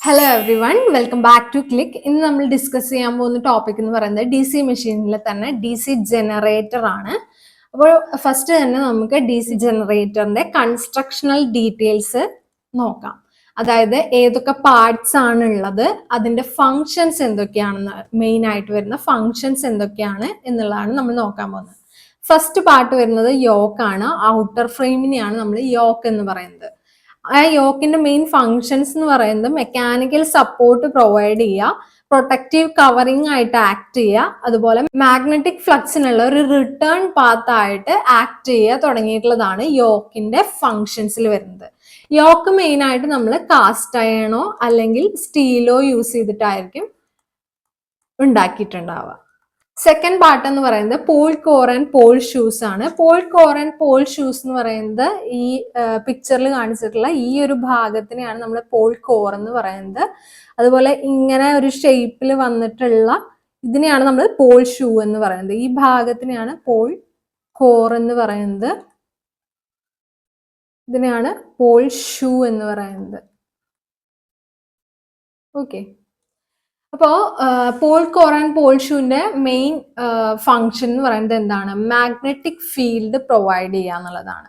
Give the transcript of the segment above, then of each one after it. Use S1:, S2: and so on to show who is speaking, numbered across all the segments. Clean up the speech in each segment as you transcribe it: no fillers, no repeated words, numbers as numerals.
S1: Hello everyone, welcome back to click. ഇന്ന് നമ്മൾ discuss ചെയ്യാൻ പോകുന്ന ടോപ്പിക് എന്ന് പറയുന്നത് ഡി സി മെഷീനിലെ തന്നെ ഡി സി ജനറേറ്റർ ആണ്. അപ്പോൾ ഫസ്റ്റ് തന്നെ നമുക്ക് ഡി സി ജനറേറ്ററിന്റെ കൺസ്ട്രക്ഷണൽ ഡീറ്റെയിൽസ് നോക്കാം. അതായത് ഏതൊക്കെ പാർട്സ് ആണ് ഉള്ളത്, അതിന്റെ ഫങ്ഷൻസ് എന്തൊക്കെയാണെന്ന്, മെയിൻ ആയിട്ട് വരുന്ന ഫങ്ഷൻസ് എന്തൊക്കെയാണ് എന്നുള്ളതാണ് നമ്മൾ നോക്കാൻ പോകുന്നത്. ഫസ്റ്റ് പാർട്ട് വരുന്നത് യോക്കാണ്. ഔട്ടർ ഫ്രെയിമിനെയാണ് നമ്മൾ യോക്ക് എന്ന് പറയുന്നത്. ആ യോക്കിന്റെ മെയിൻ ഫങ്ഷൻസ് എന്ന് പറയുന്നത് മെക്കാനിക്കൽ സപ്പോർട്ട് പ്രൊവൈഡ് ചെയ്യുക, പ്രൊട്ടക്റ്റീവ് കവറിംഗ് ആയിട്ട് ആക്ട് ചെയ്യുക, അതുപോലെ മാഗ്നറ്റിക് ഫ്ലക്സിനുള്ള ഒരു റിട്ടേൺ പാത്ത് ആയിട്ട് ആക്ട് ചെയ്യുക തുടങ്ങിയിട്ടുള്ളതാണ് യോക്കിന്റെ ഫങ്ഷൻസിൽ വരുന്നത്. യോക്ക് മെയിൻ ആയിട്ട് നമ്മൾ കാസ്റ്റ് അയണോ അല്ലെങ്കിൽ സ്റ്റീലോ യൂസ് ചെയ്തിട്ടായിരിക്കും ഉണ്ടാക്കിയിട്ടുണ്ടാവുക. സെക്കൻഡ് പാർട്ട് എന്ന് പറയുന്നത് pole core and pole shoes ആണ്. Pole core and pole shoes എന്ന് പറയുന്നത് ഈ പിക്ചറിൽ കാണിച്ചിട്ടുള്ള ഈ ഒരു ഭാഗത്തിനെയാണ് നമ്മൾ പോൾ കോർ എന്ന് പറയുന്നത്. അതുപോലെ ഇങ്ങനെ ഒരു ഷേപ്പിൽ വന്നിട്ടുള്ള ഇതിനെയാണ് നമ്മൾ പോൾ ഷൂ എന്ന് പറയുന്നത്. ഈ ഭാഗത്തിനെയാണ് പോൾ കോർ എന്ന് പറയുന്നത്. ഇതിനെയാണ് പോൾ ഷൂ എന്ന് പറയുന്നത്. ഓക്കെ, അപ്പോൾ പോൾ കോർ ആൻഡ് പോൾ ഷൂവിന്റെ മെയിൻ ഫങ്ഷൻ എന്ന് പറയുന്നത് എന്താണ്? മാഗ്നറ്റിക് ഫീൽഡ് പ്രൊവൈഡ് ചെയ്യുക എന്നുള്ളതാണ്.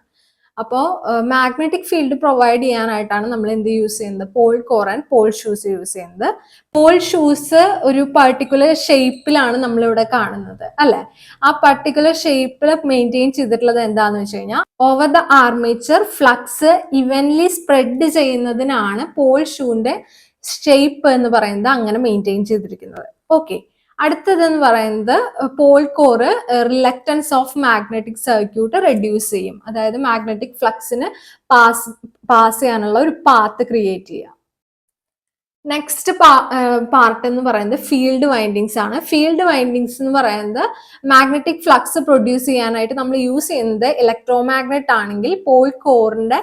S1: അപ്പോൾ മാഗ്നറ്റിക് ഫീൽഡ് പ്രൊവൈഡ് ചെയ്യാനായിട്ടാണ് നമ്മൾ എന്ത് യൂസ് ചെയ്യുന്നത്? Pole core and pole shoes use ചെയ്യുന്നത്. പോൾ ഷൂസ് ഒരു പർട്ടിക്കുലർ ഷേപ്പിലാണ് നമ്മളിവിടെ കാണുന്നത്, അല്ലെ? ആ പർട്ടിക്കുലർ ഷേപ്പിൽ മെയിൻറ്റെയിൻ ചെയ്തിട്ടുള്ളത് എന്താണെന്ന് വെച്ച് കഴിഞ്ഞാൽ over the armature flux evenly spread ചെയ്യുന്നതിനാണ് പോൾ ഷൂവിന്റെ ഷേപ്പ് എന്ന് പറയുന്നത് അങ്ങനെ മെയിൻറ്റെയിൻ ചെയ്തിരിക്കുന്നത്. ഓക്കെ, അടുത്തതെന്ന് പറയുന്നത് pole core reluctance of magnetic circuit reduce ചെയ്യും. അതായത് മാഗ്നറ്റിക് ഫ്ലക്സിന് പാസ് ചെയ്യാനുള്ള ഒരു പാത്ത് ക്രിയേറ്റ് ചെയ്യുക. നെക്സ്റ്റ് പാർട്ട് എന്ന് പറയുന്നത് ഫീൽഡ് വൈൻഡിങ്സ് ആണ്. ഫീൽഡ് വൈൻഡിങ്സ് എന്ന് പറയുന്നത് മാഗ്നറ്റിക് ഫ്ലക്സ് പ്രൊഡ്യൂസ് ചെയ്യാനായിട്ട് നമ്മൾ യൂസ് ചെയ്യുന്നത് ഇലക്ട്രോമാഗ്നറ്റ് ആണെങ്കിൽ പോൾ കോറിന്റെ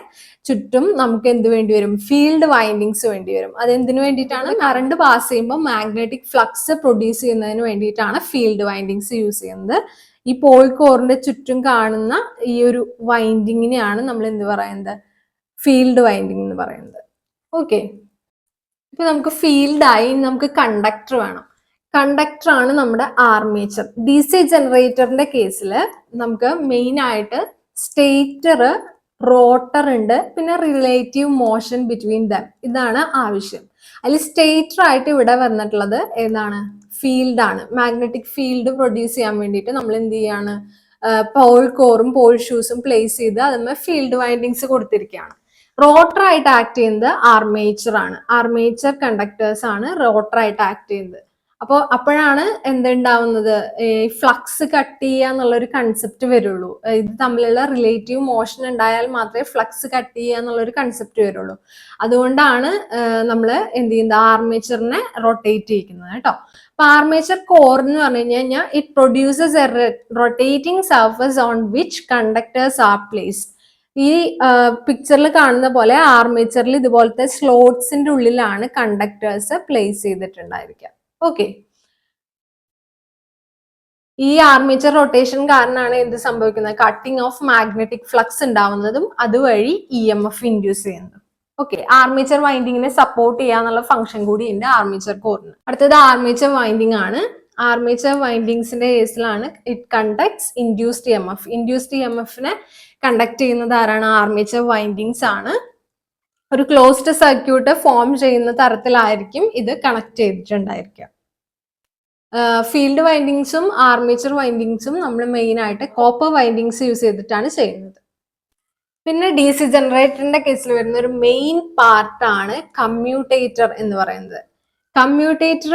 S1: ചുറ്റും നമുക്ക് എന്ത് വേണ്ടി വരും? ഫീൽഡ് വൈൻഡിങ്സ് വേണ്ടി വരും. അതെന്തിനു വേണ്ടിയിട്ടാണ്? കറണ്ട് പാസ് ചെയ്യുമ്പോൾ മാഗ്നറ്റിക് ഫ്ലക്സ് പ്രൊഡ്യൂസ് ചെയ്യുന്നതിന് വേണ്ടിയിട്ടാണ് ഫീൽഡ് വൈൻഡിങ്സ് യൂസ് ചെയ്യുന്നത്. ഈ പോൾ കോറിന്റെ ചുറ്റും കാണുന്ന ഈ ഒരു വൈൻഡിങ്ങിനെയാണ് നമ്മൾ എന്ത് പറയുന്നത്? ഫീൽഡ് വൈൻഡിങ് എന്ന് പറയുന്നത്. ഓക്കെ, ഇപ്പൊ നമുക്ക് ഫീൽഡായി, നമുക്ക് കണ്ടക്ടർ വേണം. കണ്ടക്ടർ ആണ് നമ്മുടെ ആർമേച്ചർ. ഡി സി ജനറേറ്ററിന്റെ കേസിൽ നമുക്ക് മെയിൻ ആയിട്ട് സ്റ്റേറ്റർ, റോട്ടർ ഉണ്ട്, പിന്നെ റിലേറ്റീവ് മോഷൻ ബിറ്റ്വീൻ ദം, ഇതാണ് ആവശ്യം. അതിൽ സ്റ്റേറ്റർ ആയിട്ട് ഇവിടെ വന്നിട്ടുള്ളത് ഏതാണ്? ഫീൽഡാണ്. മാഗ്നറ്റിക് ഫീൽഡ് പ്രൊഡ്യൂസ് ചെയ്യാൻ വേണ്ടിയിട്ട് നമ്മൾ എന്ത് ചെയ്യാണ്? പോൾ കോറും പോൾ ഷൂസും പ്ലേസ് ചെയ്ത് അതിന്മേൽ ഫീൽഡ് വൈൻഡിങ്സ് കൊടുത്തിരിക്കുകയാണ്. റോട്ടർ ആയിട്ട് ആക്ട് ചെയ്യുന്നത് ആർമേച്ചർ ആണ്. ആർമേച്ചർ കണ്ടക്ടേഴ്സ് ആണ് റോട്ടർ ആയിട്ട് ആക്ട് ചെയ്യുന്നത്. അപ്പോൾ അപ്പോഴാണ് എന്തുണ്ടാവുന്നത്? ഫ്ലക്സ് കട്ട് ചെയ്യുക എന്നുള്ളൊരു കൺസെപ്റ്റ് വരുള്ളൂ. ഇത് തമ്മിലുള്ള റിലേറ്റീവ് മോഷൻ ഉണ്ടായാൽ മാത്രമേ ഫ്ലക്സ് കട്ട് ചെയ്യുക എന്നുള്ളൊരു കൺസെപ്റ്റ് വരുള്ളൂ. അതുകൊണ്ടാണ് നമ്മൾ എന്ത് ചെയ്യുന്നത്? ആർമേച്ചറിനെ റൊട്ടേറ്റ് ചെയ്യിക്കുന്നത് കേട്ടോ. അപ്പൊ ആർമേച്ചർ കോർ എന്ന് പറഞ്ഞു കഴിഞ്ഞാൽ it produces a rotating surface on which conductors are placed. ഈ പിക്ചറിൽ കാണുന്ന പോലെ ആർമേച്ചറിൽ ഇതുപോലത്തെ സ്ലോട്ട്സിന്റെ ഉള്ളിലാണ് കണ്ടക്ടേഴ്സ് പ്ലേസ് ചെയ്തിട്ടുണ്ടായിരിക്കുക. ഓക്കെ, ഈ ആർമേച്ചർ റൊട്ടേഷൻ കാരണമാണ് എന്ത് സംഭവിക്കുന്നത്? കട്ടിംഗ് ഓഫ് മാഗ്നറ്റിക് ഫ്ലക്സ് ഉണ്ടാവുന്നതും അതുവഴി EMF ഇൻഡ്യൂസ് ചെയ്യുന്നതും. ഓക്കെ, ആർമേച്ചർ വൈൻഡിങ്ങിനെ സപ്പോർട്ട് ചെയ്യാന്നുള്ള ഫംഗ്ഷൻ കൂടി ഉണ്ട് ആർമേച്ചർ കോറിന്. അടുത്തത് ആർമേച്ചർ വൈൻഡിങ് ആണ്. ആർമേച്ചർ വൈൻഡിങ്സിന്റെ കേസിലാണ് it conducts induced EMF. Induced EMFനെ കണ്ടക്ട് ചെയ്യുന്നത് ആരാണ്? ആർമേച്ചർ വൈൻഡിങ്സ് ആണ്. ഒരു ക്ലോസ്ഡ് സർക്യൂട്ട് ഫോം ചെയ്യുന്ന തരത്തിലായിരിക്കും ഇത് കണക്ട് ചെയ്തിട്ടുണ്ടായിരിക്കുക. ഫീൽഡ് വൈൻഡിങ്സും ആർമേച്ചർ വൈൻഡിങ്സും നമ്മൾ മെയിൻ ആയിട്ട് കോപ്പർ വൈൻഡിങ്സ് യൂസ് ചെയ്തിട്ടാണ് ചെയ്യുന്നത്. പിന്നെ ഡി സി ജനറേറ്ററിന്റെ കേസിൽ വരുന്ന ഒരു മെയിൻ പാർട്ടാണ് കമ്മ്യൂട്ടേറ്റർ എന്ന് പറയുന്നത്. കമ്മ്യൂട്ടേറ്റർ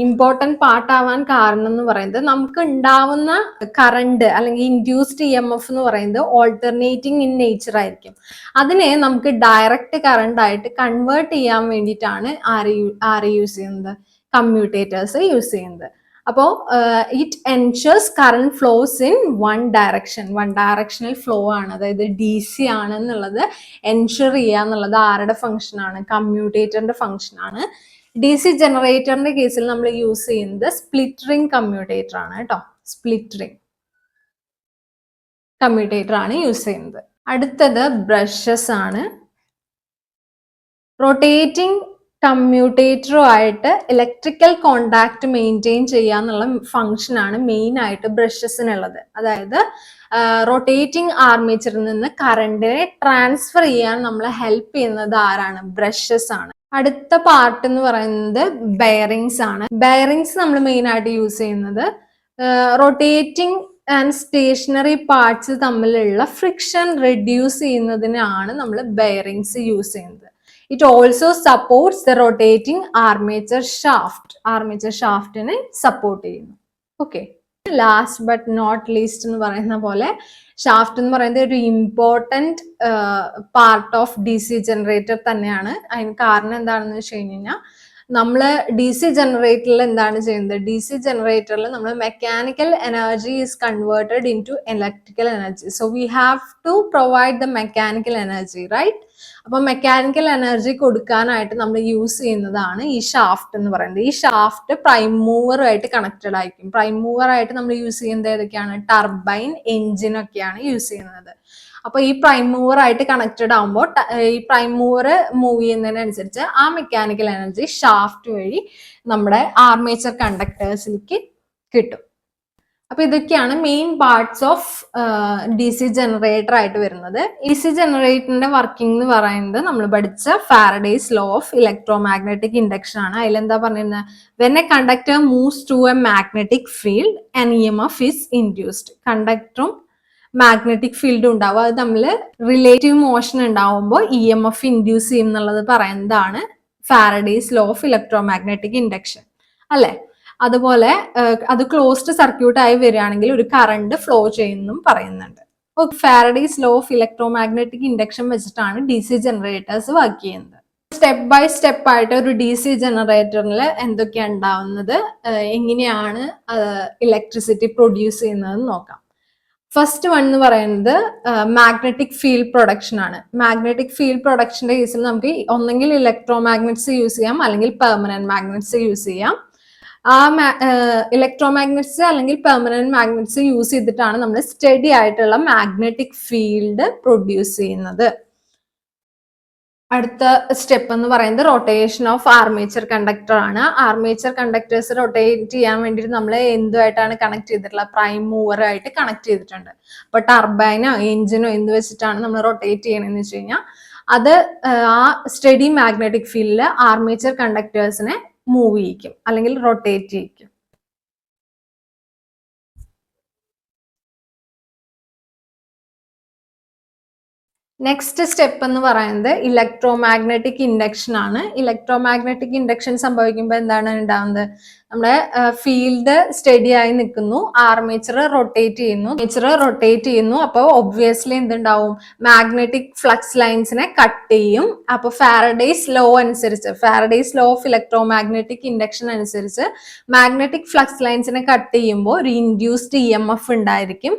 S1: ഇമ്പോർട്ടൻറ്റ് പാർട്ട് ആവാൻ കാരണം എന്ന് പറയുന്നത് നമുക്ക് ഉണ്ടാവുന്ന കറണ്ട് അല്ലെങ്കിൽ ഇൻഡ്യൂസ്ഡ് EMF എന്ന് പറയുന്നത് ഓൾട്ടർനേറ്റിംഗ് ഇൻ നേച്ചർ ആയിരിക്കും. അതിനെ നമുക്ക് ഡയറക്റ്റ് കറണ്ട് ആയിട്ട് കൺവേർട്ട് ചെയ്യാൻ വേണ്ടിയിട്ടാണ് ആര് യൂസ് ചെയ്യുന്നത്? കമ്മ്യൂട്ടേറ്റേഴ്സ് യൂസ് ചെയ്യുന്നത്. അപ്പോൾ it ensures current flows in one directional flow ആണ്. അതായത് DC ആണെന്നുള്ളത് എൻഷുർ ചെയ്യുക എന്നുള്ളത് ആരുടെ ഫംഗ്ഷൻ ആണ്? കമ്മ്യൂട്ടേറ്ററിന്റെ ഫംഗ്ഷൻ ആണ്. ഡി സി ജനറേറ്ററിന്റെ കേസിൽ നമ്മൾ യൂസ് ചെയ്യുന്നത് സ്പ്ലിറ്റ് റിംഗ് കമ്മ്യൂട്ടേറ്റർ ആണ് കേട്ടോ. സ്പ്ലിറ്റ് റിംഗ് കമ്മ്യൂട്ടേറ്റർ ആണ് യൂസ് ചെയ്യുന്നത്. അടുത്തത് ബ്രഷസ് ആണ്. റൊട്ടേറ്റിംഗ് കമ്മ്യൂട്ടേറ്ററും ആയിട്ട് ഇലക്ട്രിക്കൽ കോണ്ടാക്ട് മെയിൻറ്റെയിൻ ചെയ്യാന്നുള്ള ഫംഗ്ഷനാണ് മെയിൻ ആയിട്ട് ബ്രഷസിനുള്ളത്. അതായത് റൊട്ടേറ്റിംഗ് ആർമേച്ചറിൽ നിന്ന് കറണ്ടിനെ ട്രാൻസ്ഫർ ചെയ്യാൻ നമ്മളെ ഹെൽപ്പ് ചെയ്യുന്നത് ആരാണ്? ബ്രഷസ് ആണ്. അടുത്ത പാർട്ട് എന്ന് പറയുന്നത് ബെയറിങ്സ് ആണ്. ബെയറിങ്സ് നമ്മൾ മെയിൻ ആയിട്ട് യൂസ് ചെയ്യുന്നത് റൊട്ടേറ്റിംഗ് ആൻഡ് സ്റ്റേഷനറി പാർട്സ് തമ്മിലുള്ള ഫ്രിക്ഷൻ റെഡ്യൂസ് ചെയ്യുന്നതിനാണ് നമ്മൾ ബെയറിങ്സ് യൂസ് ചെയ്യുന്നത്. It also supports the rotating armature shaft. Armature ഷാഫ്റ്റിനെ സപ്പോർട്ട് ചെയ്യുന്നു. Okay, last but not least എന്ന് പറയുന്ന പോലെ ഷാഫ്റ്റ് എന്ന് പറയുന്നത് ഒരു important part of D C generator തന്നെയാണ്. അതിന് കാരണം എന്താണെന്ന് വെച്ച് കഴിഞ്ഞാൽ നമ്മൾ ഡി സി ജനറേറ്ററിൽ എന്താണ് ചെയ്യുന്നത്? ഡി സി ജനറേറ്ററിൽ നമ്മൾ mechanical energy is converted into electrical energy. So we have to provide the mechanical energy, right? അപ്പൊ മെക്കാനിക്കൽ എനർജി കൊടുക്കാനായിട്ട് നമ്മൾ യൂസ് ചെയ്യുന്നതാണ് ഈ ഷാഫ്റ്റ് എന്ന് പറയുന്നത്. ഈ ഷാഫ്റ്റ് പ്രൈം മൂവറുമായിട്ട് കണക്റ്റഡ് ആയിരിക്കും. പ്രൈം മൂവർ ആയിട്ട് നമ്മൾ യൂസ് ചെയ്യുന്നത് ഏതൊക്കെയാണ്? ടർബൈൻ, എഞ്ചിൻ ഒക്കെയാണ് യൂസ് ചെയ്യുന്നത്. അപ്പൊ ഈ പ്രൈം മൂവർ ആയിട്ട് കണക്റ്റഡ് ആകുമ്പോൾ ഈ പ്രൈം മൂവർ മൂവ് ചെയ്യുന്നതിനനുസരിച്ച് ആ മെക്കാനിക്കൽ എനർജി ഷാഫ്റ്റ് വഴി നമ്മുടെ ആർമേച്ചർ കണ്ടക്ടേഴ്സിലേക്ക് കിട്ടും. അപ്പൊ ഇതൊക്കെയാണ് main parts of D C generator ആയിട്ട് വരുന്നത്. ഡി സി ജനറേറ്ററിന്റെ വർക്കിംഗ് എന്ന് പറയുന്നത് നമ്മൾ പഠിച്ച Faraday's law of electromagnetic induction ആണ്. അതിലെന്താ പറഞ്ഞിരുന്നത്? When a conductor moves to a magnetic field an EMF is induced. കണ്ടക്ടറും മാഗ്നറ്റിക് ഫീൽഡും ഉണ്ടാവും. അത് തമ്മിൽ റിലേറ്റീവ് മോഷൻ ഉണ്ടാവുമ്പോൾ EMF ഇൻഡ്യൂസ് ചെയ്യും എന്നുള്ളത് പറയുന്നതാണ് Faraday's law of electromagnetic induction, അല്ലെ? അതുപോലെ അത് ക്ലോസ്ഡ് സർക്യൂട്ട് ആയി വരികയാണെങ്കിൽ ഒരു കറണ്ട് ഫ്ലോ ചെയ്യുന്നതും പറയുന്നുണ്ട്. Faraday's law of electromagnetic induction വെച്ചിട്ടാണ് ഡി സി ജനറേറ്റേഴ്സ് വർക്ക് ചെയ്യുന്നത്. സ്റ്റെപ്പ് ബൈ സ്റ്റെപ്പ് ആയിട്ട് ഒരു ഡി സി ജനറേറ്ററിൽ എന്തൊക്കെയാണ് ഉണ്ടാവുന്നത്, എങ്ങനെയാണ് ഇലക്ട്രിസിറ്റി പ്രൊഡ്യൂസ് ചെയ്യുന്നതെന്ന് നോക്കാം. ഫസ്റ്റ് വൺ എന്ന് പറയുന്നത് മാഗ്നറ്റിക് ഫീൽഡ് പ്രൊഡക്ഷൻ ആണ്. മാഗ്നറ്റിക് ഫീൽഡ് പ്രൊഡക്ഷന്റെ കേസിൽ നമുക്ക് ഒന്നെങ്കിൽ ഇലക്ട്രോ മാഗ്നറ്റ്സ് യൂസ് ചെയ്യാം, അല്ലെങ്കിൽ പെർമനന്റ് മാഗ്നറ്റ്സ് യൂസ് ചെയ്യാം. ആ ഇലക്ട്രോ മാഗ്നറ്റ്സ് അല്ലെങ്കിൽ പെർമനന്റ് മാഗ്നറ്റ്സ് യൂസ് ചെയ്തിട്ടാണ് നമ്മൾ സ്റ്റഡി ആയിട്ടുള്ള മാഗ്നറ്റിക് ഫീൽഡ് പ്രൊഡ്യൂസ് ചെയ്യുന്നത്. അടുത്ത സ്റ്റെപ്പ് എന്ന് പറയുന്നത് റൊട്ടേഷൻ ഓഫ് ആർമേച്ചർ കണ്ടക്ടർ ആണ്. ആർമേച്ചർ കണ്ടക്ടേഴ്സ് റൊട്ടേറ്റ് ചെയ്യാൻ വേണ്ടിയിട്ട് നമ്മൾ എന്തുമായിട്ടാണ് കണക്ട് ചെയ്തിട്ടുള്ളത്? പ്രൈം മൂവറായിട്ട് കണക്ട് ചെയ്തിട്ടുണ്ട്. അപ്പൊ ടർബൈനോ എഞ്ചിനോ എന്ത് വെച്ചിട്ടാണ് നമ്മൾ റൊട്ടേറ്റ് ചെയ്യണമെന്ന് വെച്ച് കഴിഞ്ഞാൽ അത് ആ സ്റ്റഡി മാഗ്നറ്റിക് ഫീൽഡിൽ ആർമേച്ചർ കണ്ടക്ടേഴ്സിനെ മൂവ് ചെയ്യിക്കും അല്ലെങ്കിൽ റൊട്ടേറ്റ് ചെയ്യിക്കും. നെക്സ്റ്റ് സ്റ്റെപ്പ് എന്ന് പറയുന്നത് ഇലക്ട്രോ മാഗ്നറ്റിക് ഇൻഡക്ഷൻ ആണ്. ഇലക്ട്രോ മാഗ്നറ്റിക് ഇൻഡക്ഷൻ സംഭവിക്കുമ്പോൾ എന്താണ് ഉണ്ടാകുന്നത്? നമ്മുടെ ഫീൽഡ് സ്റ്റഡി ആയി നിൽക്കുന്നു, ആർമേച്ചർ റൊട്ടേറ്റ് ചെയ്യുന്നു. അപ്പോൾ ഒബ്വിയസ്ലി എന്തുണ്ടാവും? മാഗ്നറ്റിക് ഫ്ലക്സ് ലൈൻസിനെ കട്ട് ചെയ്യും. അപ്പോൾ ഫാരഡേസ് ലോ അനുസരിച്ച്, Faraday's law of electromagnetic induction അനുസരിച്ച് മാഗ്നറ്റിക് ഫ്ലക്സ് ലൈൻസിനെ കട്ട് ചെയ്യുമ്പോൾ ഒരു ഇൻഡ്യൂസ്ഡ് EMF ഉണ്ടായിരിക്കും.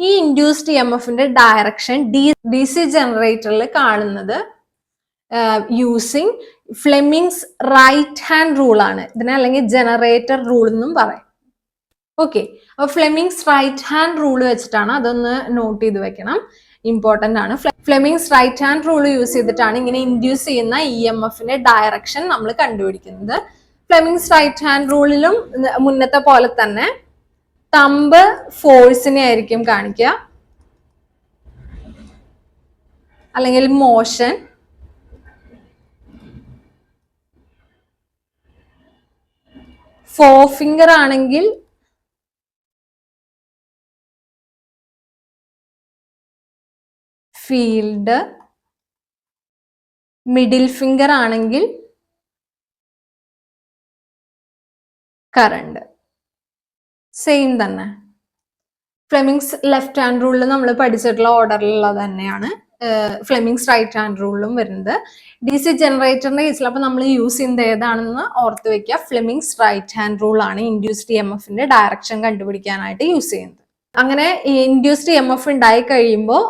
S1: ഈ ഇൻഡ്യൂസ്ഡ് EMFന്റെ ഡയറക്ഷൻ ഡി സി ജനറേറ്ററിൽ കാണുന്നത് using Fleming's right hand rule ആണ്. ഇതിനെ അല്ലെങ്കിൽ ജനറേറ്റർ റൂൾ എന്നും പറയും. ഓക്കെ, അപ്പൊ ഫ്ലെമിങ്സ് റൈറ്റ് ഹാൻഡ് റൂൾ വെച്ചിട്ടാണ്, അതൊന്ന് നോട്ട് ചെയ്ത് വെക്കണം, ഇമ്പോർട്ടന്റ് ആണ്. Fleming's right hand rule use ചെയ്തിട്ടാണ് ഇങ്ങനെ ഇൻഡ്യൂസ് ചെയ്യുന്ന EMFന്റെ ഡയറക്ഷൻ നമ്മൾ കണ്ടുപിടിക്കുന്നത്. ഫ്ലെമിങ്സ് റൈറ്റ് ഹാൻഡ് റൂളിലും മുന്നത്തെ പോലെ തന്നെ തമ്പ് ഫോഴ്സിനെ ആയിരിക്കും കാണിക്കുക, അല്ലെങ്കിൽ മോഷൻ. ഫോർഫിംഗർ ആണെങ്കിൽ ഫീൽഡ്, മിഡിൽ ഫിംഗർ ആണെങ്കിൽ കറണ്ട്. സെയിം തന്നെ. ഫ്ലെമിങ്സ് ലെഫ്റ്റ് ഹാൻഡ് റൂളിൽ നമ്മൾ പഠിച്ചിട്ടുള്ള ഓർഡറിലുള്ളത് തന്നെയാണ് ഫ്ലെമിങ്സ് റൈറ്റ് ഹാൻഡ് റൂളിലും വരുന്നത്. ഡി സി ജനറേറ്ററിന്റെ കേസിൽ അപ്പൊ നമ്മൾ യൂസ് ചെയ്യുന്നത് ഏതാണെന്ന് ഓർത്ത് വെക്കുക. ഫ്ലെമിങ്സ് റൈറ്റ് ഹാൻഡ് റൂൾ ആണ് ഇൻഡ്യൂസ്ഡ് EMFന്റെ ഡയറക്ഷൻ കണ്ടുപിടിക്കാനായിട്ട് യൂസ് ചെയ്യുന്നത്. അങ്ങനെ ഇൻഡ്യൂസ്ഡ് EMF ഉണ്ടായി കഴിയുമ്പോൾ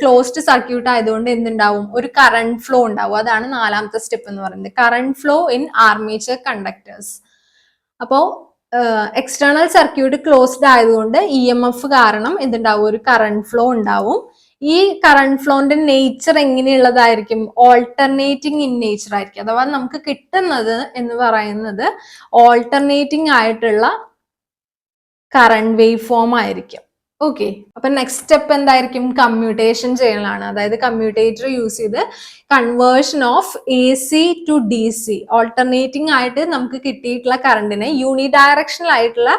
S1: ക്ലോസ്ഡ് സർക്യൂട്ട് ആയതുകൊണ്ട് എന്തുണ്ടാവും? ഒരു കറണ്ട് ഫ്ലോ ഉണ്ടാവും. അതാണ് നാലാമത്തെ സ്റ്റെപ്പ് എന്ന് പറയുന്നത്, current flow in armature conductors. അപ്പോ എക്സ്റ്റേണൽ സർക്യൂട്ട് ക്ലോസ്ഡ് ആയതുകൊണ്ട് EMF കാരണം എന്തുണ്ടാവും? ഒരു കറണ്ട് ഫ്ലോ ഉണ്ടാവും. ഈ കറണ്ട് ഫ്ലോന്റെ നേച്ചർ എങ്ങനെയുള്ളതായിരിക്കും? ഓൾട്ടർനേറ്റിംഗ് ഇൻ നേച്ചർ ആയിരിക്കും. അഥവാ നമുക്ക് കിട്ടുന്നത് എന്ന് പറയുന്നത് ഓൾട്ടർനേറ്റിംഗ് ആയിട്ടുള്ള കറണ്ട് വേവ് ഫോം ആയിരിക്കും. ഓക്കെ, അപ്പൊ നെക്സ്റ്റ് സ്റ്റെപ്പ് എന്തായിരിക്കും? കമ്മ്യൂട്ടേഷൻ ചെയ്യലാണ്. അതായത് കമ്മ്യൂട്ടേറ്റർ യൂസ് ചെയ്ത് conversion of AC to DC, alternating ആയിട്ട് നമുക്ക് കിട്ടിയിട്ടുള്ള കറണ്ടിനെ യൂണിഡയറക്ഷണൽ ആയിട്ടുള്ള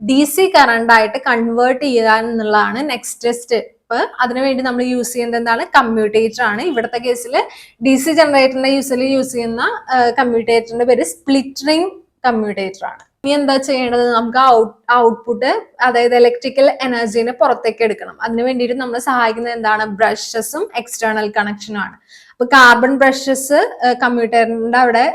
S1: DC കറണ്ട് ആയിട്ട് കൺവേർട്ട് ചെയ്യുക എന്നുള്ളതാണ് നെക്സ്റ്റ് സ്റ്റെപ്പ്. അതിനുവേണ്ടി നമ്മൾ യൂസ് ചെയ്യുന്നത് എന്താണ്? കമ്മ്യൂട്ടേറ്റർ ആണ്. ഇവിടുത്തെ കേസിൽ DC ജനറേറ്ററിന്റെ യൂസ് ചെയ്യുന്ന കമ്മ്യൂട്ടേറ്ററിന്റെ പേര് സ്പ്ലിറ്റ് റിംഗ് കമ്മ്യൂട്ടേറ്റർ ആണ്. ഇനി എന്താ ചെയ്യേണ്ടത്? നമുക്ക് ഔട്ട്പുട്ട്, അതായത് ഇലക്ട്രിക്കൽ എനർജീനെ പുറത്തേക്ക് എടുക്കണം. അതിന് വേണ്ടിയിട്ട് നമ്മളെ സഹായിക്കുന്നത് എന്താണ്? ബ്രഷസും എക്സ്റ്റേണൽ കണക്ഷനും ആണ്. അപ്പൊ കാർബൺ ബ്രഷസ് കമ്പ്യൂട്ടറിന്റെ അവിടെ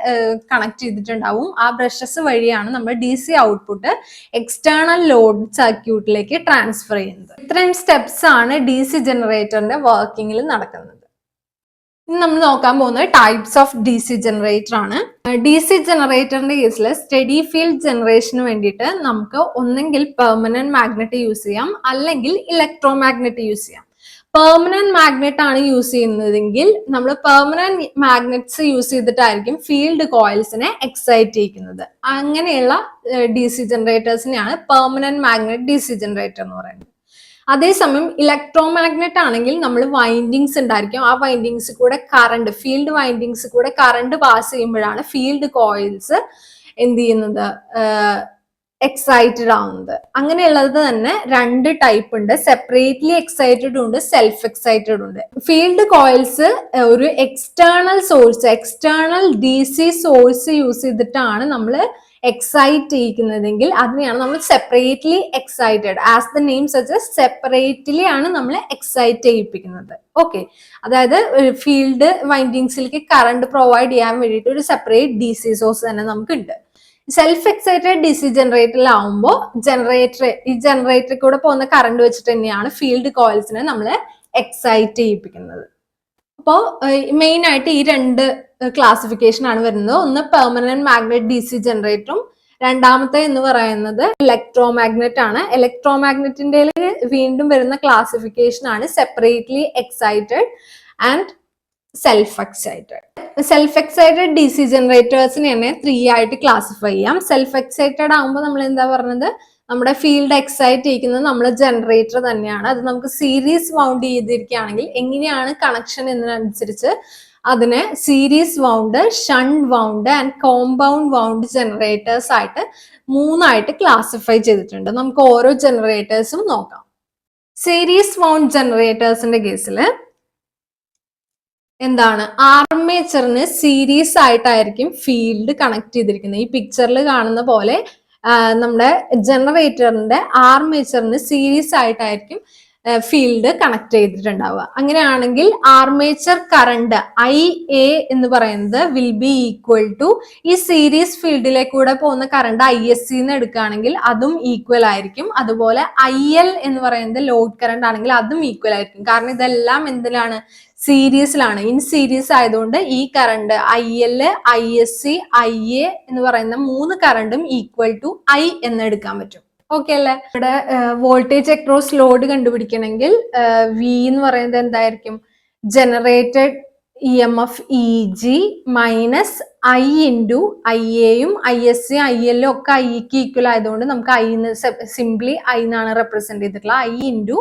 S1: കണക്ട് ചെയ്തിട്ടുണ്ടാവും. ആ ബ്രഷസ് വഴിയാണ് നമ്മൾ DC ഔട്ട്പുട്ട് എക്സ്റ്റേണൽ ലോഡ് സർക്യൂട്ടിലേക്ക് ട്രാൻസ്ഫർ ചെയ്യുന്നത്. ഇത്രയും സ്റ്റെപ്സ് ആണ് DC ജനറേറ്ററിന്റെ വർക്കിങ്ങിൽ നടക്കുന്നത്. ഇനി നമ്മൾ നോക്കാൻ പോകുന്നത് ടൈപ്സ് ഓഫ് DC ജനറേറ്റർ ആണ്. DC ജനറേറ്ററിന്റെ കേസിൽ സ്റ്റഡി ഫീൽഡ് ജനറേഷന് വേണ്ടിയിട്ട് നമുക്ക് ഒന്നെങ്കിൽ പെർമനന്റ് മാഗ്നറ്റ് യൂസ് ചെയ്യാം, അല്ലെങ്കിൽ ഇലക്ട്രോ മാഗ്നറ്റ് യൂസ് ചെയ്യാം. പെർമനന്റ് മാഗ്നറ്റ് ആണ് യൂസ് ചെയ്യുന്നതെങ്കിൽ നമ്മൾ പെർമനന്റ് മാഗ്നറ്റ്സ് യൂസ് ചെയ്തിട്ടായിരിക്കും ഫീൽഡ് കോയിൽസിനെ എക്സൈറ്റ് ചെയ്യിക്കുന്നത്. അങ്ങനെയുള്ള DC ജനറേറ്റേഴ്സിനെയാണ് പെർമനന്റ് മാഗ്നറ്റ് DC ജനറേറ്റർ എന്ന് പറയുന്നത്. അതേസമയം ഇലക്ട്രോ മാഗ്നറ്റ് ആണെങ്കിൽ നമ്മൾ വൈൻഡിങ്സ് ഉണ്ടായിരിക്കും. ആ വൈൻഡിങ്സ് കൂടെ കറണ്ട്, ഫീൽഡ് വൈൻഡിങ്സ് കൂടെ കറണ്ട് പാസ് ചെയ്യുമ്പോഴാണ് ഫീൽഡ് കോയിൽസ് എന്ത് ചെയ്യുന്നത്? എക്സൈറ്റഡ് ആവുന്നത്. അങ്ങനെയുള്ളത് തന്നെ രണ്ട് ടൈപ്പ് ഉണ്ട്. സെപ്പറേറ്റ്ലി എക്സൈറ്റഡ് ഉണ്ട്, സെൽഫ് എക്സൈറ്റഡ് ഉണ്ട്. ഫീൽഡ് കോയിൽസ് ഒരു external source, external DC source use ചെയ്തിട്ടാണ് നമ്മൾ എക്സൈറ്റ് ചെയ്യിക്കുന്നതെങ്കിൽ അതിനെയാണ് നമ്മൾ separately excited. As the name suggest, separately ആണ് നമ്മൾ എക്സൈറ്റ് ചെയ്യിപ്പിക്കുന്നത്. ഓക്കെ, അതായത് ഫീൽഡ് വൈൻഡിങ്സിലേക്ക് കറണ്ട് പ്രൊവൈഡ് ചെയ്യാൻ വേണ്ടിയിട്ട് ഒരു സെപ്പറേറ്റ് DC സോഴ്സ് തന്നെ നമുക്കുണ്ട്. സെൽഫ് എക്സൈറ്റഡ് DC ജനറേറ്ററിലാവുമ്പോൾ ഈ ജനറേറ്ററിൽ കൂടെ പോകുന്ന കറണ്ട് വെച്ചിട്ട് തന്നെയാണ് ഫീൽഡ് കോയിൽസിനെ നമ്മൾ എക്സൈറ്റ് ചെയ്യിപ്പിക്കുന്നത്. അപ്പോൾ മെയിൻ ആയിട്ട് ഈ രണ്ട് ക്ലാസിഫിക്കേഷൻ ആണ് വരുന്നത്. ഒന്ന് പെർമനന്റ് മാഗ്നറ്റ് DC ജനറേറ്ററും, രണ്ടാമത്തെ എന്ന് പറയുന്നത് ഇലക്ട്രോ മാഗ്നറ്റ് ആണ്. ഇലക്ട്രോ മാഗ്നറ്റിന്റെ വീണ്ടും വരുന്ന ക്ലാസിഫിക്കേഷൻ ആണ് separately excited and self excited. Self excited DC ജനറേറ്റേഴ്സിനെ തന്നെ 3 ആയിട്ട് ക്ലാസിഫൈ ചെയ്യാം. സെൽഫ് എക്സൈറ്റഡ് ആകുമ്പോൾ നമ്മൾ എന്താ പറഞ്ഞത്? നമ്മുടെ ഫീൽഡ് എക്സൈറ്റ് ചെയ്യിക്കുന്നത് നമ്മൾ ജനറേറ്റർ തന്നെയാണ്. അത് നമുക്ക് സീരീസ് വൗണ്ട് ചെയ്തിരിക്കുകയാണെങ്കിൽ എങ്ങനെയാണ് കണക്ഷൻ എന്നതിനനുസരിച്ച് അതിനെ series wound, shunt wound and compound wound generators ആയിട്ട് 3 ക്ലാസിഫൈ ചെയ്തിട്ടുണ്ട്. നമുക്ക് ഓരോ ജനറേറ്റേഴ്സും നോക്കാം. സീരീസ് വൗണ്ട് ജനറേറ്റേഴ്സിന്റെ കേസിൽ എന്താണ്? ആർമേച്ചറിന് സീരീസ് ആയിട്ടായിരിക്കും ഫീൽഡ് കണക്ട് ചെയ്തിരിക്കുന്നത്. ഈ പിക്ചറിൽ കാണുന്ന പോലെ നമ്മുടെ ജനറേറ്ററിന്റെ ആർമേച്ചറിന് സീരീസ് ആയിട്ടായിരിക്കും ഫീൽഡ് കണക്ട് ചെയ്തിട്ടുണ്ടാവുക. അങ്ങനെയാണെങ്കിൽ ആർമേച്ചർ കറണ്ട് IA എന്ന് പറയുന്നത് വിൽ ബി ഈക്വൽ ടു ഈ സീരീസ് ഫീൽഡിലേക്കൂടെ പോകുന്ന കറണ്ട് ISC എന്ന് എടുക്കുകയാണെങ്കിൽ അതും ഈക്വൽ ആയിരിക്കും. അതുപോലെ IL എന്ന് പറയുന്നത് ലോഡ് കറണ്ട് ആണെങ്കിൽ അതും ഈക്വൽ ആയിരിക്കും. കാരണം ഇതെല്ലാം എന്തിലാണ്? സീരീസിലാണ്. ഇൻ സീരീസ് ആയതുകൊണ്ട് ഈ കറണ്ട് IL, ISC, IA എന്ന് പറയുന്ന 3 കറണ്ടും ഈക്വൽ ടു I എന്ന് എടുക്കാൻ പറ്റും. ഓക്കെ അല്ലേ? ഇവിടെ വോൾട്ടേജ് അക്രോസ് ലോഡ് കണ്ടുപിടിക്കണമെങ്കിൽ V എന്ന് പറയുന്നത് എന്തായിരിക്കും? Generated EMF EG minus I into IAയും ISC IL ഒക്കെ Iക്ക് ഈക്വൽ ആയതുകൊണ്ട് നമുക്ക് I സിംപ്ലി I എന്നാണ് റെപ്രസെന്റ് ചെയ്തിട്ടുള്ളത്. I into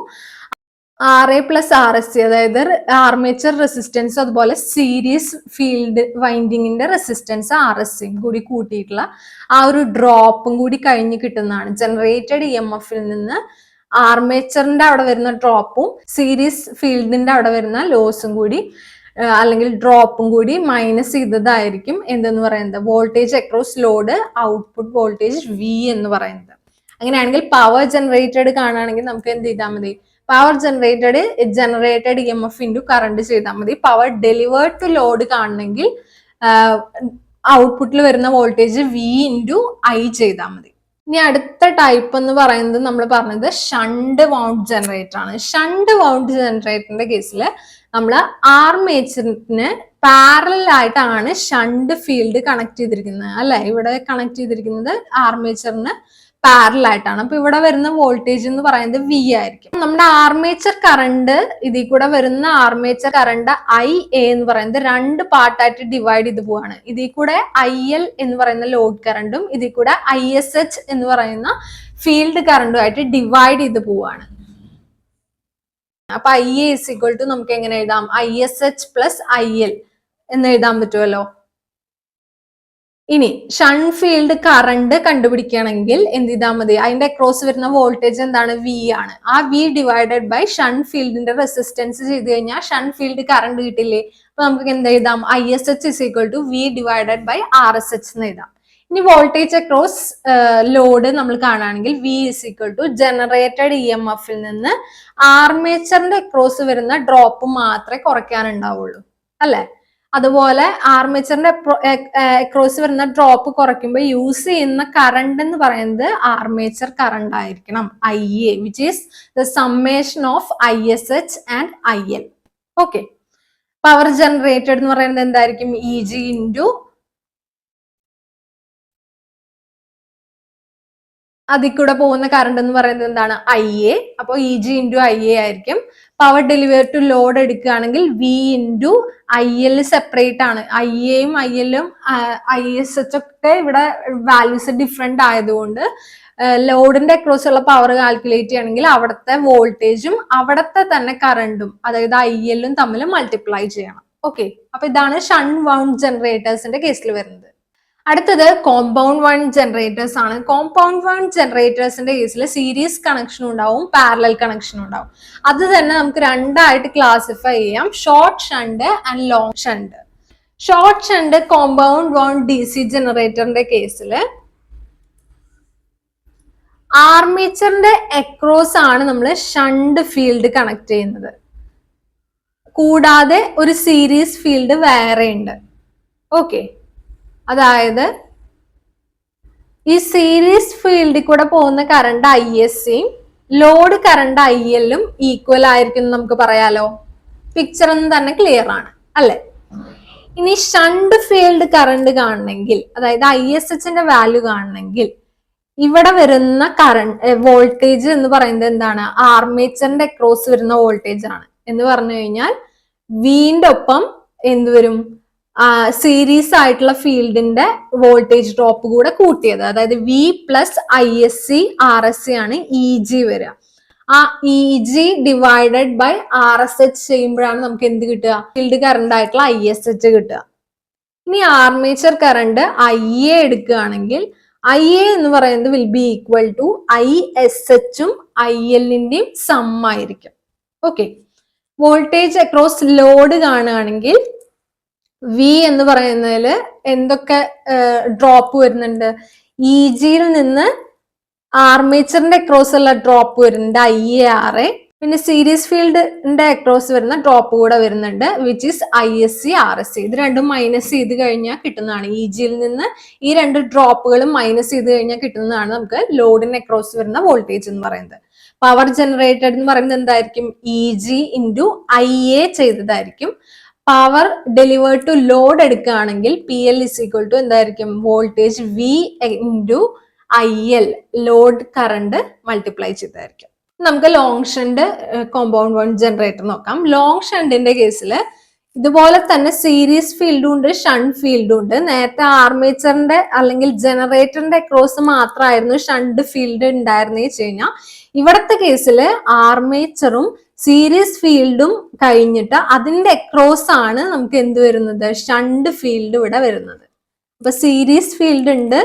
S1: RA plus RSC, അതായത് ആർമേച്ചർ റെസിസ്റ്റൻസ് അതുപോലെ സീരീസ് ഫീൽഡ് വൈൻഡിങ്ങിന്റെ റെസിസ്റ്റൻസ് RSCയും കൂടി കൂട്ടിയിട്ടുള്ള ആ ഒരു ഡ്രോപ്പും കൂടി കഴിഞ്ഞ് കിട്ടുന്നതാണ്. ജനറേറ്റഡ് EMFൽ നിന്ന് ആർമേച്ചറിന്റെ അവിടെ വരുന്ന ഡ്രോപ്പും സീരീസ് ഫീൽഡിന്റെ അവിടെ വരുന്ന ലോസും കൂടി അല്ലെങ്കിൽ ഡ്രോപ്പും കൂടി മൈനസ് ചെയ്തതായിരിക്കും എന്തെന്ന് പറയുന്നത്? Voltage across load output voltage V എന്ന് പറയുന്നത്. അങ്ങനെയാണെങ്കിൽ പവർ ജനറേറ്റഡ് കാണുകയാണെങ്കിൽ നമുക്ക് എന്ത് ചെയ്താൽ മതി? Power generated EMF into current ചെയ്താൽ മതി. പവർ ഡെലിവേർഡ് ടു ലോഡ് കാണണമെങ്കിൽ ഔട്ട്പുട്ടിൽ വരുന്ന വോൾട്ടേജ് V ഇൻറ്റു I ചെയ്താൽ മതി. ഇനി അടുത്ത ടൈപ്പ് എന്ന് പറയുന്നത് നമ്മൾ പറഞ്ഞത് ഷണ്ട് വൗണ്ട് ജനറേറ്റർ ആണ്. ഷണ്ട് വൗണ്ട് ജനറേറ്ററിന്റെ കേസിൽ നമ്മൾ ആർമേച്ചറിന് പാരലൽ ആയിട്ടാണ് ഷണ്ട് ഫീൽഡ് കണക്ട് ചെയ്തിരിക്കുന്നത് അല്ലെ? ഇവിടെ കണക്ട് ചെയ്തിരിക്കുന്നത് ആർമേച്ചറിന് പാരലൽ ആയിട്ടാണ്. അപ്പൊ ഇവിടെ വരുന്ന വോൾട്ടേജ് എന്ന് പറയുന്നത് വി ആയിരിക്കും. നമ്മുടെ ആർമേച്ചർ കറണ്ട്, ഇതിൽ കൂടെ വരുന്ന ആർമേച്ചർ കറണ്ട് ഐ എ എന്ന് പറയുന്നത് രണ്ട് പാർട്ടായിട്ട് ഡിവൈഡ് ചെയ്ത് പോവാണ്. ഇതിൽ കൂടെ ഐ എൽ എന്ന് പറയുന്ന ലോഡ് കറണ്ടും ഇതിൽ കൂടെ ഐ എസ് എച്ച് എന്ന് പറയുന്ന ഫീൽഡ് കറണ്ടും ആയിട്ട് ഡിവൈഡ് ചെയ്ത് പോവാണ്. അപ്പൊ I A is equal to നമുക്ക് എങ്ങനെ എഴുതാം? I S H plus I L എന്ന് എഴുതാൻ പറ്റുമല്ലോ. ഇനി ഷണ്ട് ഫീൽഡ് കറണ്ട് കണ്ടുപിടിക്കുകയാണെങ്കിൽ എന്ത് ചെയ്താൽ മതി? അതിന്റെ അക്രോസ് വരുന്ന വോൾട്ടേജ് എന്താണ്? വി ആണ്. ആ വി ഡിവൈഡഡ് ബൈ ഷണ്ട് ഫീൽഡിന്റെ റെസിസ്റ്റൻസ് ചെയ്ത് കഴിഞ്ഞാൽ ഷണ്ട് ഫീൽഡ് കറണ്ട് കിട്ടില്ലേ? അപ്പൊ നമുക്ക് എന്ത് എഴുതാം? I S H is equal to V divided by R S H എന്ന് എഴുതാം. ഇനി വോൾട്ടേജ് അക്രോസ് ലോഡ് നമ്മൾ കാണുകയാണെങ്കിൽ V is equal to generated E M എഫിൽ നിന്ന് ആർമേച്ചറിന്റെ അക്രോസ് വരുന്ന ഡ്രോപ്പ് മാത്രമേ കുറയ്ക്കാനുണ്ടാവുള്ളൂ അല്ലെ? അതുപോലെ ആർമേച്ചറിന്റെ അക്രോസ് വരുന്ന ഡ്രോപ്പ് കുറയ്ക്കുമ്പോൾ യൂസ് ചെയ്യുന്ന കറണ്ട് എന്ന് പറയുന്നത് ആർമേച്ചർ കറണ്ട് ആയിരിക്കണം, I A, which is the summation of I S H and I L. Okay, power generated എന്ന് പറയുന്നത് എന്തായിരിക്കും? ഇ ജി ഇൻറ്റു അതിൽ കൂടെ പോകുന്ന കറണ്ട് എന്ന് പറയുന്നത് എന്താണ്? I A. അപ്പോൾ E G into I A ആയിരിക്കും. പവർ ഡെലിവറി ടു ലോഡ് എടുക്കുകയാണെങ്കിൽ V into I L separate ആണ്. ഐ എയും ഐ എല്ലും ഐ എസ് എച്ച് ഒക്കെ ഇവിടെ വാല്യൂസ് ഡിഫറെന്റ് ആയതുകൊണ്ട് ലോഡിന്റെ അക്രോസ് ഉള്ള പവർ കാൽക്കുലേറ്റ് ചെയ്യണമെങ്കിൽ അവിടുത്തെ വോൾട്ടേജും അവിടുത്തെ തന്നെ കറണ്ടും, അതായത് ഐ എല്ലും തമ്മിൽ മൾട്ടിപ്ലൈ ചെയ്യണം. ഓക്കെ, അപ്പൊ ഇതാണ് ഷണ്ട് വൗണ്ട് ജനറേറ്റേഴ്സിന്റെ കേസിൽ വരുന്നത്. അടുത്തത് കോമ്പൗണ്ട് വൗണ്ട് ജനറേറ്റേഴ്സ് ആണ്. കോമ്പൗണ്ട് വൗണ്ട് ജനറേറ്റേഴ്സിന്റെ കേസിൽ സീരീസ് കണക്ഷൻ ഉണ്ടാവും, പാരലൽ കണക്ഷൻ ഉണ്ടാവും. അത് തന്നെ നമുക്ക് രണ്ടായിട്ട് ക്ലാസിഫൈ ചെയ്യാം, short shunt and long shunt. Short shunt compound wound D C ജനറേറ്ററിന്റെ കേസിൽ ആർമേച്ചറിന്റെ അക്രോസ് ആണ് നമ്മൾ ഷണ്ട് ഫീൽഡ് കണക്ട് ചെയ്യുന്നത്. കൂടാതെ ഒരു സീരീസ് ഫീൽഡ് വേറെ ഉണ്ട്. ഓക്കെ, അതായത് ഈ സീരീസ് ഫീൽഡിൽ കൂടെ പോകുന്ന കറണ്ട് ഐ എസ് സിയും ലോഡ് കറണ്ട് ഐ എല്ലും ഈക്വൽ ആയിരിക്കും എന്ന് നമുക്ക് പറയാലോ. പിക്ചർ ഒന്നും തന്നെ ക്ലിയർ ആണ് അല്ലെ? ഇനി ഷണ്ട് ഫീൽഡ് കറണ്ട് കാണണമെങ്കിൽ, അതായത് ഐ എസ് എച്ചിന്റെ വാല്യൂ കാണണമെങ്കിൽ ഇവിടെ വരുന്ന കറണ്ട് വോൾട്ടേജ് എന്ന് പറയുന്നത് എന്താണ്? ആർമേച്ചറിന്റെ അക്രോസ് വരുന്ന വോൾട്ടേജ് ആണ്. എന്ന് പറഞ്ഞു കഴിഞ്ഞാൽ വിന്റെ ഒപ്പം എന്ത് വരും? സീരീസ് ആയിട്ടുള്ള ഫീൽഡിന്റെ വോൾട്ടേജ് ഡ്രോപ്പ് കൂടെ കൂട്ടിയത്, അതായത് V plus I S C R S C ആണ് ഇ ജി വരിക. ആ E G divided by R S H ചെയ്യുമ്പോഴാണ് നമുക്ക് എന്ത് കിട്ടുക? ഫീൽഡ് കറണ്ട് ആയിട്ടുള്ള ഐ എസ് എച്ച് കിട്ടുക. ഇനി ആർമേച്ചർ കറണ്ട് ഐ എ എടുക്കുകയാണെങ്കിൽ ഐ എ എന്ന് പറയുന്നത് will be equal to I S എച്ചും ഐ എല്ലിന്റെയും സം ആയിരിക്കും. ഓക്കെ, വോൾട്ടേജ് അക്രോസ് ലോഡ് കാണുകയാണെങ്കിൽ വി എന്ന് പറയുന്നതിൽ എന്തൊക്കെ ഡ്രോപ്പ് വരുന്നുണ്ട്? ഇ ജിയിൽ നിന്ന് ആർമേച്ചറിന്റെ അക്രോസ് ഉള്ള ഡ്രോപ്പ് വരുന്നുണ്ട് ഐ എ ആർ എ. പിന്നെ സീരീസ് ഫീൽഡിന്റെ അക്രോസ് വരുന്ന ഡ്രോപ്പ് കൂടെ വരുന്നുണ്ട്, which is I S C R S C. ഇത് രണ്ടും മൈനസ് ചെയ്ത് കഴിഞ്ഞാൽ കിട്ടുന്നതാണ്. ഇ ജിയിൽ നിന്ന് ഈ രണ്ട് ഡ്രോപ്പുകളും മൈനസ് ചെയ്ത് കഴിഞ്ഞാൽ കിട്ടുന്നതാണ് നമുക്ക് ലോഡിന് അക്രോസ് വരുന്ന വോൾട്ടേജ് എന്ന് പറയുന്നത്. പവർ ജനറേറ്റഡ് എന്ന് പറയുന്നത് എന്തായിരിക്കും? E G into I A ചെയ്തതായിരിക്കും. പവർ ഡെലിവേർഡ് ടു ലോഡ് എടുക്കുകയാണെങ്കിൽ P L is equal to എന്തായിരിക്കും? Voltage V into I L, load current multiply ചെയ്തായിരിക്കും. നമുക്ക് long shunt compound wound generator നോക്കാം. ലോങ് ഷണ്ടിന്റെ കേസിൽ ഇതുപോലെ തന്നെ സീരീസ് ഫീൽഡും ഉണ്ട്, ഷണ്ട് ഫീൽഡും ഉണ്ട്. നേരത്തെ ആർമേച്ചറിന്റെ അല്ലെങ്കിൽ ജനറേറ്ററിന്റെ അക്രോസ് മാത്രമായിരുന്നു ഷണ്ട് ഫീൽഡ് ഉണ്ടായിരുന്നേ വെച്ച് കഴിഞ്ഞാൽ, ഇവിടത്തെ കേസിൽ ആർമേച്ചറും സീരീസ് ഫീൽഡും കഴിഞ്ഞിട്ട് അതിന്റെ അക്രോസ് ആണ് നമുക്ക് എന്ത് വരുന്നത്? ഷണ്ട് ഫീൽഡ് ഇവിടെ വരുന്നത്. അപ്പൊ സീരീസ് ഫീൽഡ് ഉണ്ട്,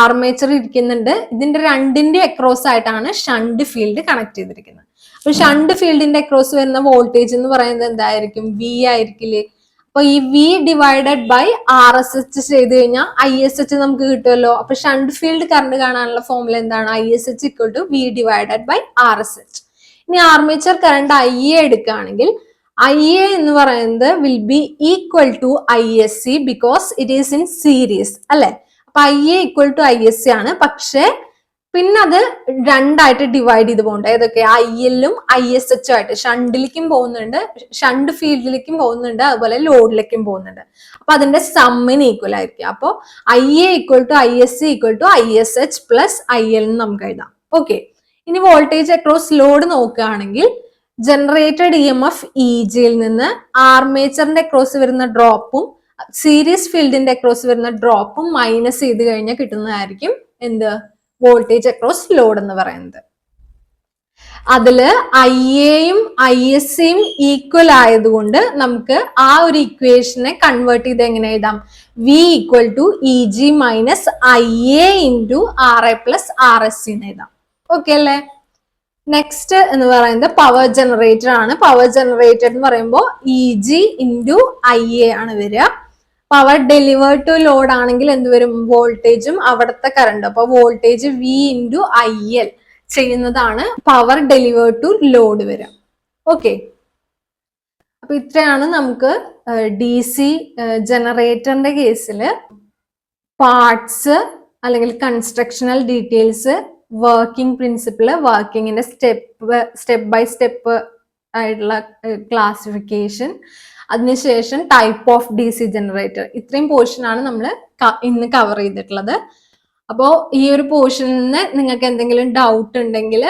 S1: ആർമേച്ചർ ഇരിക്കുന്നുണ്ട്, ഇതിന്റെ രണ്ടിന്റെ അക്രോസ് ആയിട്ടാണ് ഷണ്ട് ഫീൽഡ് കണക്ട് ചെയ്തിരിക്കുന്നത്. അപ്പൊ ഷണ്ട് ഫീൽഡിന്റെ അക്രോസ് വരുന്ന വോൾട്ടേജ് എന്ന് പറയുന്നത് എന്തായിരിക്കും? വി ആയിരിക്കില്ലേ? അപ്പൊ ഈ V divided by R S H ചെയ്ത് കഴിഞ്ഞാൽ ഐ എസ് എച്ച് നമുക്ക് കിട്ടുമല്ലോ. അപ്പൊ ഷണ്ട് ഫീൽഡ് കറണ്ട് കാണാനുള്ള ഫോർമുല എന്താണ്? I S H equal to V divided by R S H. ഇനി ആർമേച്ചർ കറണ്ട് ഐ എ എടുക്കുകയാണെങ്കിൽ ഐ എ എന്ന് പറയുന്നത് will be equal to I S C because it is in series അല്ലെ? അപ്പൊ I A equal to I S C ആണ്. പക്ഷെ പിന്നെ അത് രണ്ടായിട്ട് ഡിവൈഡ് ചെയ്ത് പോകുന്നുണ്ട്. ഏതൊക്കെ? IL-ഉം ISH ആയിട്ട്. ഷണ്ടിലേക്കും പോകുന്നുണ്ട്, ഷണ്ട് ഫീൽഡിലേക്കും പോകുന്നുണ്ട്, അതുപോലെ ലോഡിലേക്കും പോകുന്നുണ്ട്. അപ്പൊ അതിന്റെ സമ്മിന് ഈക്വൽ ആയിരിക്കും. അപ്പോൾ IA = ISC = ISH plus IL എന്ന് നമുക്ക് എഴുതാം. ഓക്കെ. ഇനി വോൾട്ടേജ് അക്രോസ് ലോഡ് നോക്കുകയാണെങ്കിൽ ജനറേറ്റഡ് EMF EG-യിൽ നിന്ന് ആർമേച്ചറിന്റെ അക്രോസ് വരുന്ന ഡ്രോപ്പും സീരീസ് ഫീൽഡിന്റെ അക്രോസ് വരുന്ന ഡ്രോപ്പും മൈനസ് ചെയ്ത് കഴിഞ്ഞാൽ കിട്ടുന്നതായിരിക്കും എന്ത്? വോൾട്ടേജ് അക്രോസ് ലോഡ് എന്ന് പറയുന്നത്. അതില് IA-യും ISC-യും ഈക്വൽ ആയതുകൊണ്ട് നമുക്ക് ആ ഒരു ഇക്വേഷനെ കൺവേർട്ട് ചെയ്ത് എങ്ങനെ എഴുതാം? V = EG - IA × RA + RSC എന്ന് എഴുതാം. ഓക്കെ അല്ലേ? നെക്സ്റ്റ് എന്ന് പറയുന്നത് പവർ ജനറേറ്റർ ആണ്. പവർ ജനറേറ്റർ എന്ന് പറയുമ്പോൾ EG × IA ആണ് വരിക. പവർ ഡെലിവേർഡ് ടു ലോഡ് ആണെങ്കിൽ എന്ത് വരും? വോൾട്ടേജും അവിടുത്തെ കറണ്ട്. അപ്പൊ വോൾട്ടേജ് V × IL ചെയ്യുന്നതാണ് പവർ ഡെലിവേർഡ് ടു ലോഡ് വരിക. ഓക്കെ. അപ്പൊ ഇത്രയാണ് നമുക്ക് DC ജനറേറ്ററിന്റെ കേസിൽ പാർട്സ് അല്ലെങ്കിൽ കൺസ്ട്രക്ഷണൽ ഡീറ്റെയിൽസ്, വർക്കിംഗ് പ്രിൻസിപ്പിള്, വർക്കിങ്ങിന്റെ സ്റ്റെപ്പ് ബൈ സ്റ്റെപ്പ് ആയിട്ടുള്ള ക്ലാസിഫിക്കേഷൻ, അതിനുശേഷം ടൈപ്പ് ഓഫ് DC ജനറേറ്റർ, ഇത്രയും പോർഷൻ ആണ് നമ്മൾ ഇന്ന് കവർ ചെയ്തിട്ടുള്ളത്. അപ്പോൾ ഈ ഒരു പോർഷനിൽ നിന്ന് നിങ്ങൾക്ക് എന്തെങ്കിലും ഡൗട്ട് ഉണ്ടെങ്കിൽ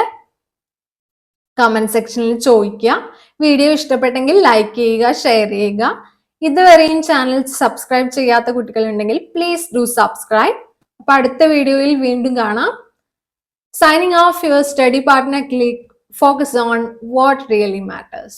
S1: കമന്റ് സെക്ഷനിൽ ചോദിക്കുക. വീഡിയോ ഇഷ്ടപ്പെട്ടെങ്കിൽ ലൈക്ക് ചെയ്യുക, ഷെയർ ചെയ്യുക. ഇതുവരെയും ചാനൽ സബ്സ്ക്രൈബ് ചെയ്യാത്ത കുട്ടികളുണ്ടെങ്കിൽ പ്ലീസ് ഡു സബ്സ്ക്രൈബ്. അപ്പൊ അടുത്ത വീഡിയോയിൽ വീണ്ടും കാണാം. Signing off, your study partner click. Focus on what really matters.